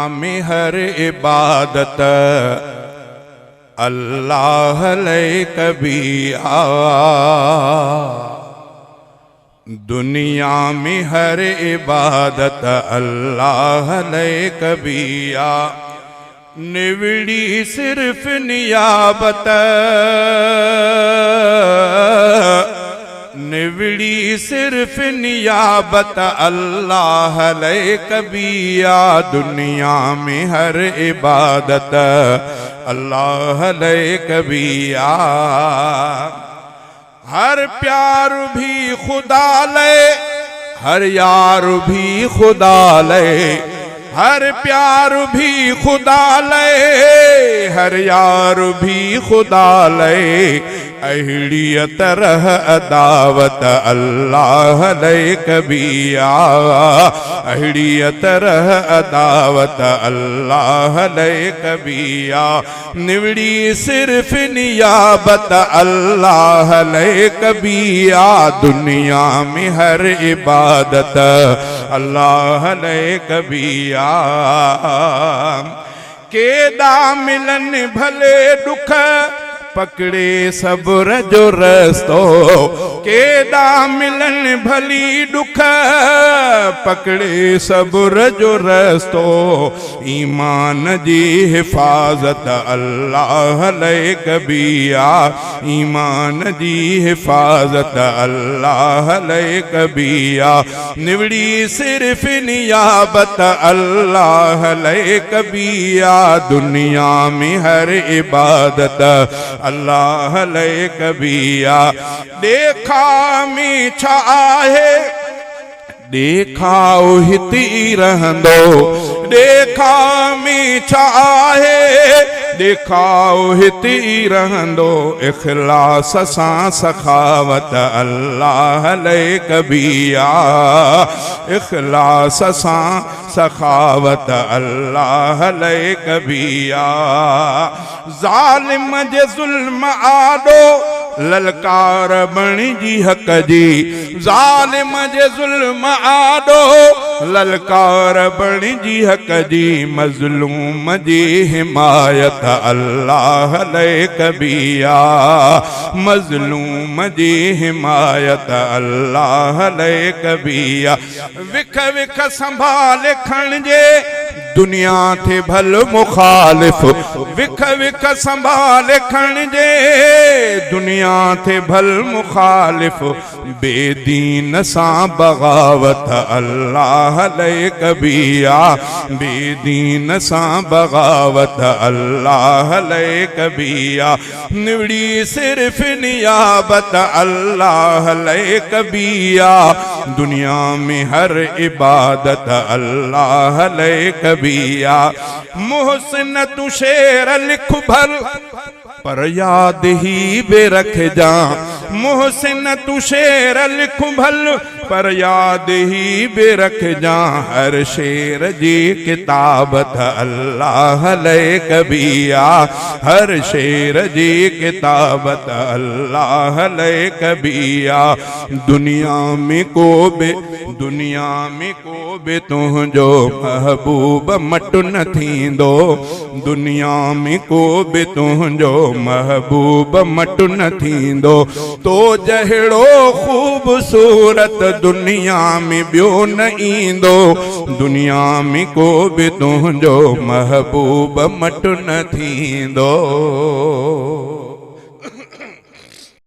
में हर इबादत अल्लाह ले कबिया। दुनिया में हर इबादत अल्लाह ले कबिया। निवड़ी सिर्फ नियाबत, निवड़ी सिर्फ नियाबत अल्लाह ले कबिया। दुनिया में हर इबादत अल्लाह ले कबिया। हर प्यार भी खुदा ले, हर यार भी खुदा ले। हर प्यार भी खुदा ले, हर यार भी खुदा ले। अहलियत रह अदावत अल्लाह ले कबिया। अहलियत रह अदावत अल्लाह ले कबिया। निवड़ी सिर्फ नियाबत अल्लाह ले कबिया। दुनिया में हर इबादत अल्लाह ले कबिया। केदा मिलन भले दुख पकड़े सब्र जो रस्तो। केदा मिलन भली दुख पकड़े सब्र जो रस्तो। ईमान जी हिफाजत अल्लाह ले कबिया। ईमान जी हिफाजत अल्लाह ले कबिया। निवड़ी सिर्फ नियाबत अल्लाह ले कबिया। दुनिया में हर इबादत अल्लाह ले कबिया। देखा मीठा आहे, देखा हिती रहंदो। देखा मीठा आहे, देखा हिती रहंदो। इखलास सां सखावत अल्लाह ले कबिया। इखलास सां सखावत अल्लाह ले कबिया। ज़ालिम जे ज़ुल्म आॾो ललकार बणी जी हक़ जी। ज़ालिम जे ज़ुल्म आॾो ललकार बणी जी हक़ जी। मज़लूम जी हिमायत अल्लाह ले कबिया। मज़लूम जी हिमायत अल्लाह ले कबिया। विख विख संभाल खणजे दुनिया थे भल मुखालिफ। विख विख संभाल खणजे दुनिया थे भल मुखालिफ। बेदीन सां बगावत अल्लाह ले कबिया। बेदीन सां बगावत अल्लाह ले कबिया। निवड़ी सिर्फ नियाबत अल्लाह ले कबिया। दुनिया में हर इबादत अल्लाह ले कबिया। मुहसिन तू शेर लिख भर पर याद ही बेरख जा। मुहसिन तू शेर लिख भल पर याद ही बेरख जा। हर शेर जी किताबत अल्लाह ले कबिया। हर शेर जी किताबत अल्लाह ले कबिया। दुनिया में को बे तुझो महबूब मटु न थींदो। दुनिया में को बे तुझो महबूब मटु न थींदो। तो जहिड़ो ख़ूबसूरत दुनिया में ॿियो न ईंदो। दुनिया में को बि तुंहिंजो महबूब मटु न थींदो।